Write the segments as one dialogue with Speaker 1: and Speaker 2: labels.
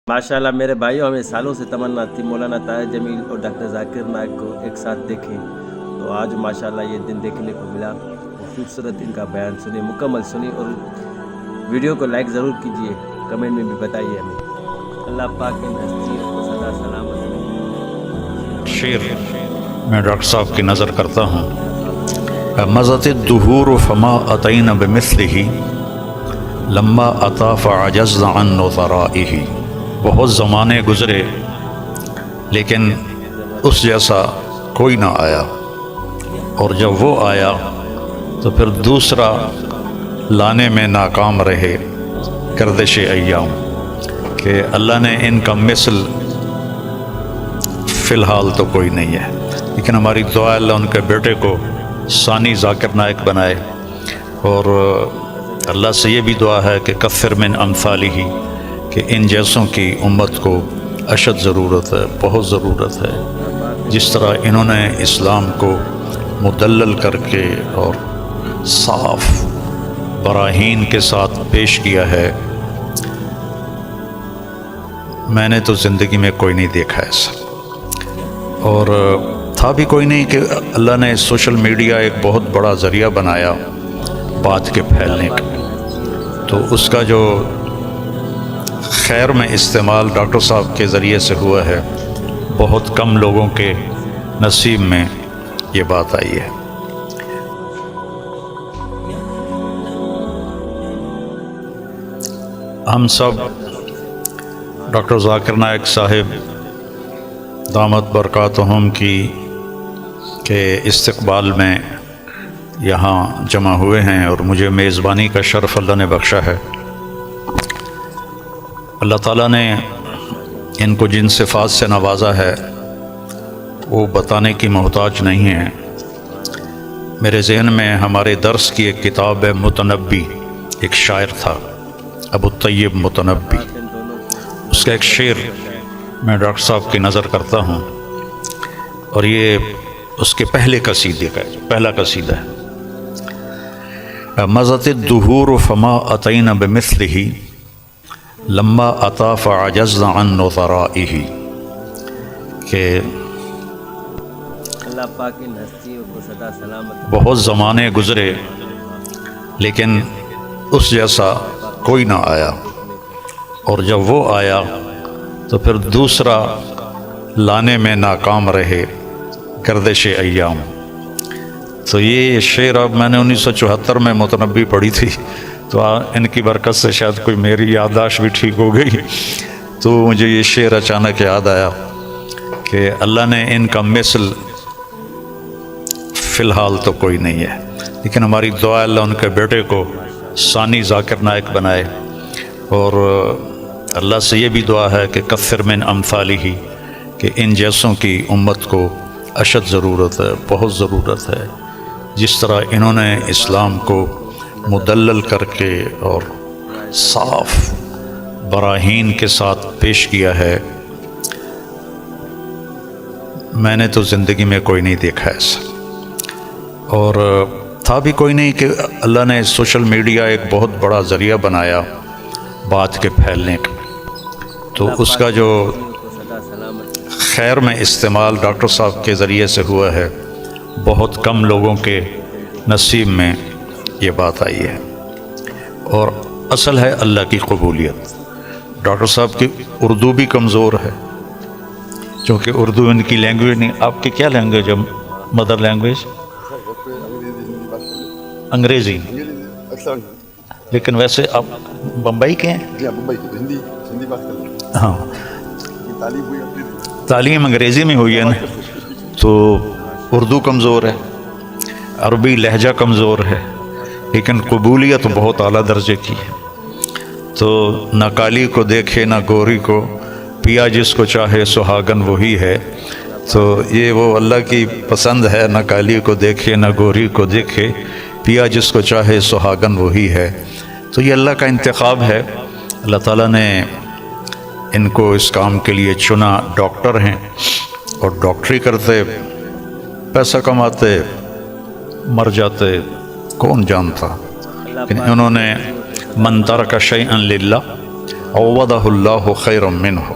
Speaker 1: माशाल्लाह मेरे भाइयों, हमें सालों से तमन्ना थी मौलाना ताहिर जमील और डॉक्टर जाकिर नाइक को एक साथ देखें, तो आज माशाल्लाह ये दिन देखने को मिला। और खूबसूरत इनका बयान सुने, मुकम्मल सुनी और वीडियो को लाइक ज़रूर कीजिए, कमेंट में भी बताइए हमें। अल्लाह पाक इन हस्तियों को सदा सलामत रखे।
Speaker 2: शेर मैं डॉक्टर साहब की नज़र करता हूँ। मज़त दुहूर फमा अतैन बिमिस्लिही लम्मा अता फ़अजज़्ना अन नुज़राइही। बहुत ज़माने गुज़रे लेकिन उस जैसा कोई ना आया, और जब वो आया तो फिर दूसरा लाने में नाकाम रहे गर्दिश अय्याम, कि अल्लाह ने इनका मिसल फ़िलहाल तो कोई नहीं है, लेकिन हमारी दुआ अल्लाह उनके बेटे को सानी जाकिर नाइक बनाए। और अल्लाह से ये भी दुआ है कि कफ़िर मिन अमसालिही, कि इन जैसों की उम्मत को अशद ज़रूरत है, बहुत ज़रूरत है। जिस तरह इन्होंने इस्लाम को मुदल्लल करके और साफ बराहीन के साथ पेश किया है, मैंने तो ज़िंदगी में कोई नहीं देखा ऐसा। और था भी कोई नहीं कि अल्लाह ने सोशल मीडिया एक बहुत बड़ा ज़रिया बनाया बात के फैलने का, तो उसका जो खैर में इस्तेमाल डॉक्टर साहब के ज़रिए से हुआ है, बहुत कम लोगों के नसीब में ये बात आई है। हम सब डॉक्टर जाकिर नाइक साहिब दामत बरकातहुम की के इस्तकबाल में यहाँ जमा हुए हैं, और मुझे मेज़बानी का शर्फ़ अल्लाह ने बख्शा है। अल्लाह ताला ने इनको जिन सिफ़ात से नवाजा है वो बताने की मोहताज नहीं है। मेरे ज़हन में हमारे दर्स की एक किताब है मुतनब्बी, एक शायर था अबू तय्यब मुतनब्बी, उसका एक शेर मैं डॉक्टर साहब की नज़र करता हूँ, और ये उसके पहले कसीदे का पहला कसीदा है। मज़त दुहूर फमा अतैन बिमिस्लिही लम्मा अता फ़अजज़्ना अन नुज़राइही, कि
Speaker 1: अल्लाह पाक इन हस्तियों को सदा सलामत रखे।
Speaker 2: बहुत ज़माने गुज़रे लेकिन उस जैसा कोई ना आया, और जब वो आया तो फिर दूसरा लाने में नाकाम रहे गर्दिश अय्याम। तो ये शेर अब मैंने 1974 में मुतनब्बी पढ़ी थी, तो इनकी बरकत से शायद कोई मेरी याददाश्त भी ठीक हो गई, तो मुझे ये शेर अचानक याद आया कि अल्लाह ने इनका मिसल फ़िलहाल तो कोई नहीं है, लेकिन हमारी दुआ अल्लाह उनके बेटे को सानी जाकिर नाइक बनाए। और अल्लाह से ये भी दुआ है कि कफ़िर मिन अमसालिही, कि इन जैसों की उम्मत को अशद ज़रूरत है, बहुत ज़रूरत है। जिस तरह इन्होंने इस्लाम को मुदल्लल करके और साफ बराहीन के साथ पेश किया है, मैंने तो ज़िंदगी में कोई नहीं देखा ऐसा। और था भी कोई नहीं कि अल्लाह ने सोशल मीडिया एक बहुत बड़ा ज़रिया बनाया बात के फैलने का, तो उसका जो खैर में इस्तेमाल डॉक्टर साहब के ज़रिए से हुआ है, बहुत कम लोगों के नसीब में ये बात आई है। और असल है अल्लाह की कबूलियत। डॉक्टर साहब की उर्दू भी कमज़ोर है, क्योंकि उर्दू इनकी लैंग्वेज नहीं। आपकी क्या लैंग्वेज है, मदर लैंग्वेज? अंग्रेज़ी। लेकिन वैसे आप बम्बई के हैं?
Speaker 3: हिंदी बात कर।
Speaker 2: हाँ,
Speaker 3: तालीम हुई अपनी,
Speaker 2: तालीम अंग्रेज़ी में हुई है ना, तो उर्दू कमज़ोर है, अरबी लहजा कमज़ोर है, लेकिन कबूलियत बहुत आला दर्जे की है। तो न काली को देखे न गोरी को, पिया जिसको चाहे सुहागन वही है। तो ये वो अल्लाह की पसंद है, न काली को देखे न गोरी को देखे, पिया जिसको चाहे सुहागन वही है। तो ये अल्लाह का इंतखाब है। अल्लाह ताला ने इनको इस काम के लिए चुना। डॉक्टर हैं और डॉक्टरी करते, पैसा कमाते, मर जाते, कौन जानता। लेकिन उन्होंने मन तरक शैअन लिल्लाह अवदहु अल्लाहु खैरम मिन्हु,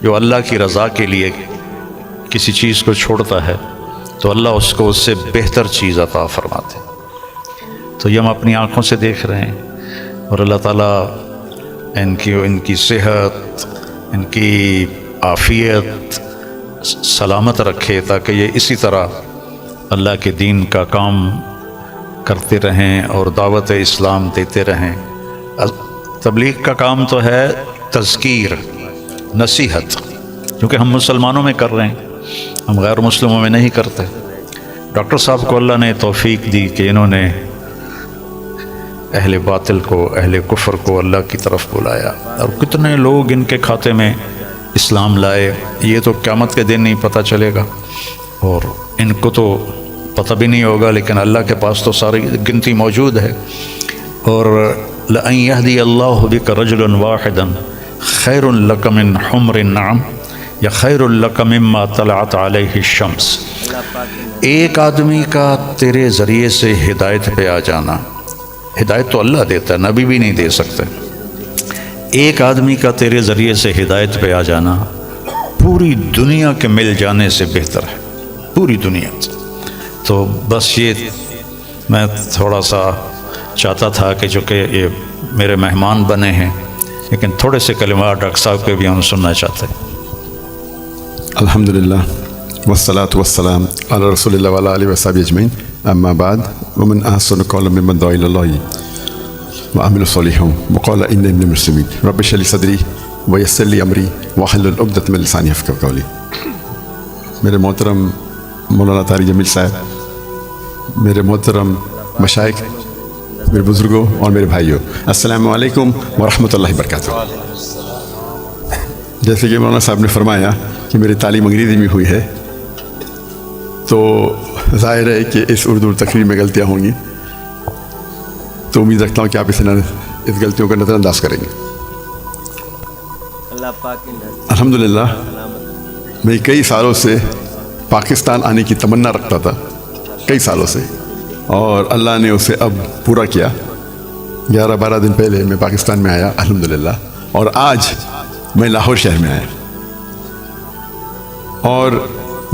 Speaker 2: जो अल्लाह की रज़ा के लिए किसी चीज़ को छोड़ता है तो अल्लाह उसको उससे बेहतर चीज़ अता फरमाते हैं। तो ये हम अपनी आँखों से देख रहे हैं, और अल्लाह ताला इनकी सेहत, इनकी आफ़ियत सलामत रखे, ताकि ये इसी तरह अल्लाह के दीन का काम करते रहें और दावत इस्लाम देते रहें। तबलीग का काम तो है तज़कीर, नसीहत, क्योंकि हम मुसलमानों में कर रहे हैं, हम गैर मुस्लिमों में नहीं करते। डॉक्टर साहब को अल्लाह ने तौफीक दी कि इन्होंने अहले बातिल को, अहले कुफ्र को अल्लाह की तरफ बुलाया, और कितने लोग इनके खाते में इस्लाम लाए, ये तो क़यामत के दिन नहीं पता चलेगा, और इनको तो पता भी नहीं होगा, लेकिन अल्लाह के पास तो सारी गिनती मौजूद है। और लअन यहदी अल्लाहु बिका रजुलन वाहिदन खैरुन लक मिन हुम्रिन नअम या खैरुन लक मिम्मा तलअत अलैहि शम्स। एक आदमी का तेरे ज़रिए से हिदायत पे आ जाना, हिदायत तो अल्लाह देता है, नबी भी नहीं दे सकते। एक आदमी का तेरे ज़रिए से हिदायत पे आ जाना पूरी दुनिया के मिल जाने से बेहतर है, पूरी दुनिया। तो बस ये मैं थोड़ा सा चाहता था कि जो कि ये मेरे मेहमान बने हैं, लेकिन थोड़े से कलिमात डॉक्टर साहब के भी हम सुनना चाहते हैं।
Speaker 3: अल्हम्दुलिल्लाह वस्सलातु वस्सलाम अला रसूलिल्लाह व अला आलिहि वसहबिहि अजमईन, अम्मा बाद, वमन अहसनु क़ौलन मिम्मन दुआ इलल्लाहि व अमिला सालिहान व क़ाला इन्नी मिनल मुस्लिमीन रब्बि इश्रह ली सदरी व यस्सिर ली अमरी वहल्लुल उक़दतम मिन लिसानी यफ़क़हू क़ौली। मेरे मोहतरम मौलाना तारिक जमील साहब, मेरे मोहतरम मशाइख, मेरे बुज़ुर्गों और मेरे भाइयों, अस्सलामु अलैकुम व रहमतुल्लाहि व बरकातुहू। जैसे कि मौलाना साहब ने फरमाया कि मेरी तालीम अंग्रेज़ी में हुई है, तो ज़ाहिर है कि इस उर्दू तकरीर में गलतियाँ होंगी, तो उम्मीद रखता हूँ कि आप इस गलतियों का नज़रअंदाज करेंगे। अल्हम्दुलिल्लाह मैं कई सालों से पाकिस्तान आने की तमन्ना रखता था, कई सालों से, और अल्लाह ने उसे अब पूरा किया। 11-12 दिन पहले मैं पाकिस्तान में आया अल्हम्दुलिल्लाह, और आज मैं लाहौर शहर में आया। और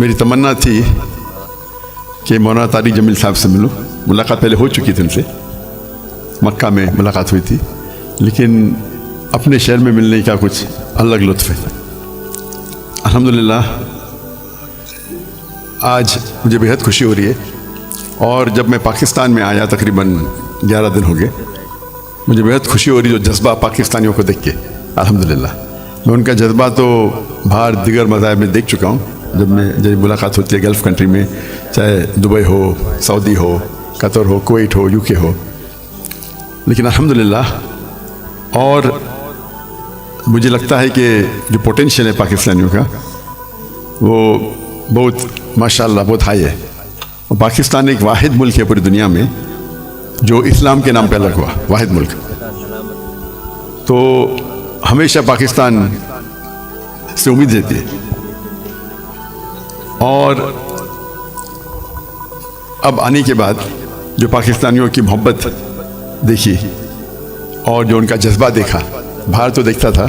Speaker 3: मेरी तमन्ना थी कि मौलाना तारिक जमील साहब से मिलूं। मुलाकात पहले हो चुकी थी उनसे, मक्का में मुलाकात हुई थी, लेकिन अपने शहर में मिलने का कुछ अलग लुत्फ़ है। अल्हम्दुलिल्लाह आज मुझे बेहद खुशी हो रही है, और जब मैं पाकिस्तान में आया तकरीबन 11 दिन हो गए, मुझे बेहद खुशी हो रही जो जज्बा पाकिस्तानियों को देख के। अल्हम्दुलिल्लाह मैं उनका जज्बा तो बाहर दिगर मज़ाहिब में देख चुका हूँ, जब मुलाकात होती है गल्फ़ कंट्री में, चाहे दुबई हो, सऊदी हो, कतर हो, कुवैत हो, यूके हो, लेकिन अल्हम्दुलिल्लाह और मुझे लगता है कि जो पोटेंशियल है पाकिस्तानियों का वो बहुत माशाअल्लाह बहुत हाई है। और पाकिस्तान एक वाहिद मुल्क है पूरी दुनिया में जो इस्लाम के नाम पे अलग हुआ, वाहिद मुल्क। तो हमेशा पाकिस्तान से उम्मीद रहती है, और अब आने के बाद जो पाकिस्तानियों की मोहब्बत देखी और जो उनका जज्बा देखा, बाहर तो देखता था,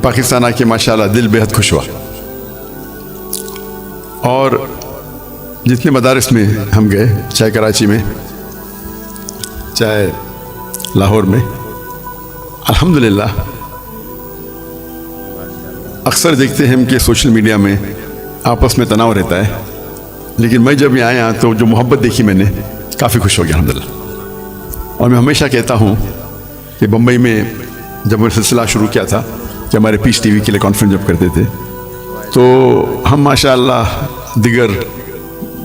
Speaker 3: पाकिस्तान आके माशाअल्लाह दिल बेहद खुश हुआ। और जितने मदारिस में हम गए, चाहे कराची में, चाहे लाहौर में, अल्हम्दुलिल्लाह अक्सर देखते हैं हम कि सोशल मीडिया में आपस में तनाव रहता है, लेकिन मैं जब यहाँ आया तो जो मोहब्बत देखी मैंने, काफ़ी खुश हो गया अल्हम्दुलिल्लाह। और मैं हमेशा कहता हूँ कि बम्बई में जब मैंने सिलसिला शुरू किया था कि हमारे पीस टीवी के लिए कॉन्फ्रेंस जब करते थे, तो हम माशाअल्लाह दिगर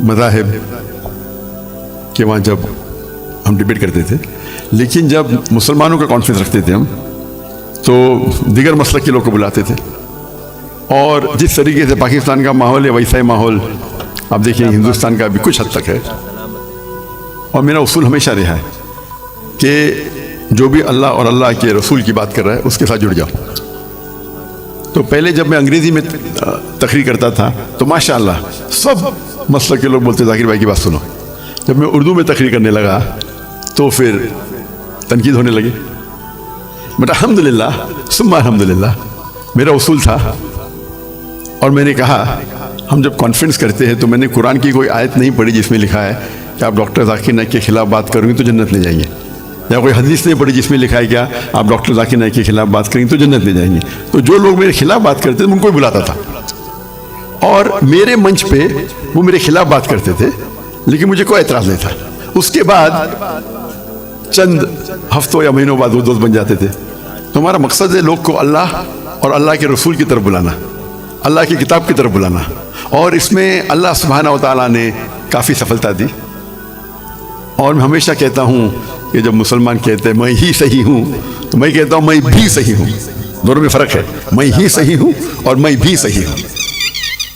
Speaker 3: मज़ाहिब के वहाँ जब हम डिबेट करते थे, लेकिन जब मुसलमानों का कॉन्फ्रेंस रखते थे हम, तो दिगर मसलक के लोग को बुलाते थे। और जिस तरीके से पाकिस्तान का माहौल है वैसा ही माहौल आप देखिए हिंदुस्तान का भी कुछ हद तक है। और मेरा उसूल हमेशा रहा है कि जो भी अल्लाह और अल्लाह के रसूल की बात कर रहा है उसके साथ जुड़ जाओ। तो पहले जब मैं अंग्रेज़ी में तकरीर करता था तो माशाअल्लाह सब मसलक के लोग बोलते जाकिर भाई की बात सुनो। जब मैं उर्दू में तकरीर करने लगा तो फिर तनकीद होने लगी। बट अल्हम्दुलिल्लाह सुम्मा अल्हम्दुलिल्लाह मेरा उसूल था, और मैंने कहा हम जब कॉन्फ्रेंस करते हैं तो मैंने कुरान की कोई आयत नहीं पढ़ी जिसमें लिखा है कि आप डॉक्टर जाकिर नाइक के खिलाफ बात करोगे तो जन्नत ले जाएंगे, या कोई हदीस नहीं पढ़ी जिसमें लिखा है क्या आप डॉक्टर जाकिर नाइक के खिलाफ बात करेंगे तो जन्नत ले जाएंगे। तो जो लोग मेरे खिलाफ बात करते थे उनको ही बुलाता था, और मेरे मंच पे वो मेरे खिलाफ बात करते थे, लेकिन मुझे कोई एतराज़ नहीं था। उसके बाद चंद हफ्तों या महीनों बाद वो दोस्त बन जाते थे। तो हमारा मकसद है लोग को अल्लाह और अल्लाह के रसूल की तरफ बुलाना, अल्लाह की किताब की तरफ बुलाना, और इसमें अल्लाह सुब्हानहू व तआला ने काफ़ी सफलता दी। और मैं हमेशा कहता हूँ कि जब मुसलमान कहते हैं मैं ही सही हूँ, तो मैं कहता हूँ मैं भी सही हूँ। दोनों में फ़र्क है, मैं ही सही हूँ और मैं भी सही हूँ।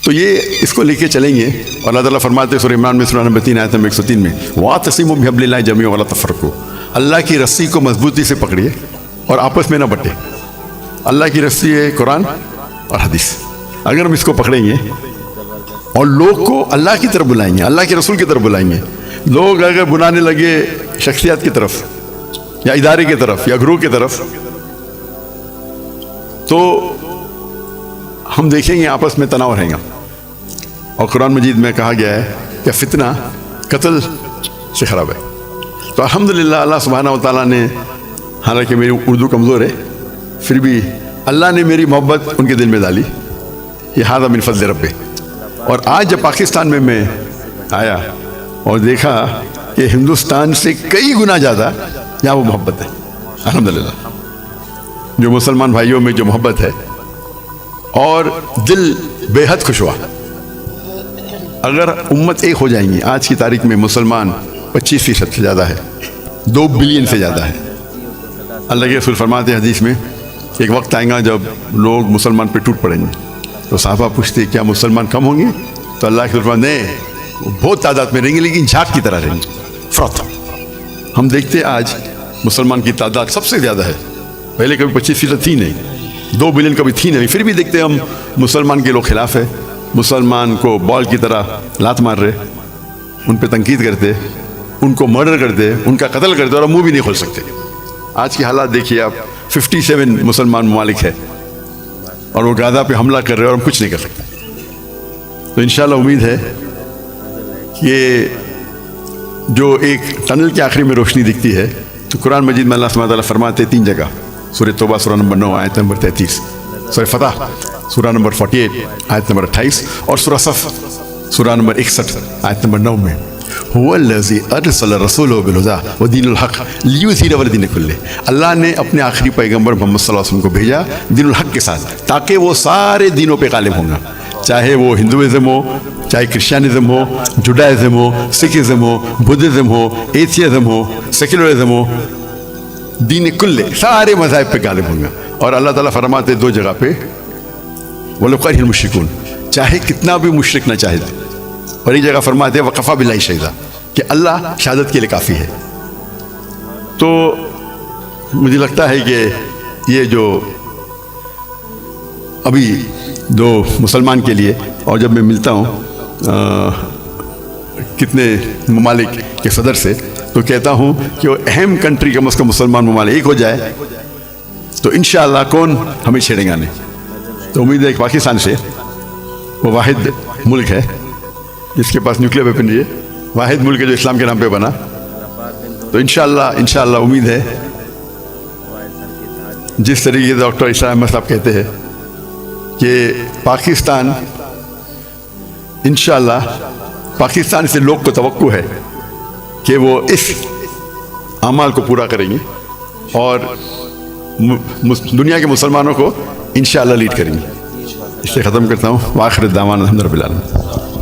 Speaker 3: तो ये इसको लेके चलेंगे, और अल्लाह ताला फरमाते सूरह इमरान में सूरह नंबर 3 आयत नंबर 103 में वातसिमू बिहब्लिल्लाहि जमीअन वला तफरकू, अल्लाह की रस्सी को मजबूती से पकड़िए और आपस में ना बटे। अल्लाह की रस्सी है कुरान और हदीस। अगर हम इसको पकड़ेंगे और लोग को अल्लाह की तरफ बुलाएंगे, अल्लाह के रसूल की तरफ बुलाएंगे, लोग अगर बुलाने लगे शख्सियत की तरफ या इदारे की तरफ या ग्रुप की तरफ, तो हम देखेंगे आपस में तनाव रहेगा। और कुरान मजीद में कहा गया है कि फितना कत्ल से ख़राब है। तो अल्हम्दुलिल्लाह अल्लाह सुब्हानहू व तआला ने, हालांकि मेरी उर्दू कमज़ोर है, फिर भी अल्लाह ने मेरी मोहब्बत उनके दिल में डाली। ये हाज़ा मिन फ़ज़्ल रब्बी। और आज जब पाकिस्तान में मैं आया और देखा कि हिंदुस्तान से कई गुना ज़्यादा यहाँ वो मोहब्बत है, अल्हम्दुलिल्लाह जो मुसलमान भाइयों में जो मोहब्बत है, और दिल बेहद खुश हुआ। अगर उम्मत एक हो जाएंगी, आज की तारीख में मुसलमान 25% से ज़्यादा है, 2 बिलियन से ज़्यादा है। अल्लाह के रसूल फरमाते हैं हदीस में, एक वक्त आएगा जब लोग मुसलमान पे टूट पड़ेंगे। तो साहबा पूछते क्या मुसलमान कम होंगे? तो अल्लाह के रसूल ने बहुत तादाद में रहेंगे, लेकिन झाग की तरह रहेंगे, फ्रॉथ। हम देखते आज मुसलमान की तादाद सबसे ज़्यादा है, पहले कभी 25% थी नहीं, 2 बिलियन कभी थी नहीं, फिर भी देखते हम मुसलमान के लोग खिलाफ है, मुसलमान को बॉल की तरह लात मार रहे, उन पे तनकीद करते, उनको मर्डर करते, उनका कत्ल करते, और मुंह भी नहीं खोल सकते। आज की हालात देखिए आप, 57 मुसलमान ममालिक है और वो गाज़ा पे हमला कर रहे हैं और हम कुछ नहीं कर सकते। तो इंशाअल्लाह उम्मीद है कि जो एक टनल के आखिरी में रोशनी दिखती है, तो कुरान मजीद में अल्लाह सुब्हानहू व तआला फरमाते 3 जगह, सूरह तौबा सूरह नंबर 9 आयत नंबर 33, सूरह फतह सूरह नंबर 48 आयत नंबर 28, और सूरह सफ सूरह नंबर 61 आयत नंबर 9 में हुवल्लज़ी अरसल रसूलहु बिल-हुदा व दीनिल हक़ लियुज़हिरहु अला दीनि कुल्लिहि। अल्लाह ने अपने आखिरी पैगंबर मोहम्मद सल्लल्लाहु अलैहि वसल्लम को भेजा दीनुल हक़ के साथ, ताकि वो सारे दीनों पे गालिब होंगे, चाहे वो हिंदुइज़्म हो, चाहे क्रिश्चियनिज़्म हो, जुडाइज़्म हो, सिखिज़्म हो, बुद्धिज़्म हो, एथियज़्म हो, सेक्युलरिज़्म हो, दीन कुल्ले सारे मज़ाहिब पे गालिब होंगे। और अल्लाह ताला फरमाते 2 जगह पे वलो करिहल मुश्रिकून, चाहे कितना भी मुशरिक ना चाहे, और एक जगह फरमाते वक़फ़ा बिल्लाहि शहीदा, कि अल्लाह शहादत के लिए काफ़ी है। तो मुझे लगता है कि ये जो अभी 2 मुसलमान के लिए, और जब मैं मिलता हूँ कितने ममालिक के सदर से, तो कहता हूँ कि वो अहम कंट्री कम से कम मुसलमान ममालिक एक हो जाए तो इंशाअल्लाह कौन हमें छेड़ेगा नहीं। तो उम्मीद है कि पाकिस्तान से, वो वाहिद मुल्क है जिसके पास न्यूक्लियर वेपनरी है, वाहिद मुल्क है जो इस्लाम के नाम पे बना। तो इंशाअल्लाह उम्मीद है, जिस तरीके से डॉक्टर इशा अहमद साहब कहते हैं कि पाकिस्तान, इंशाअल्लाह पाकिस्तान से लोग को तवक्को है कि वो इस अमाल को पूरा करेंगे और दुनिया के मुसलमानों को इंशाअल्लाह लीड करेंगे। इससे ख़त्म करता हूँ। वाखिर दावाना अल्हम्दुलिल्लाह रब्बिल आलमीन।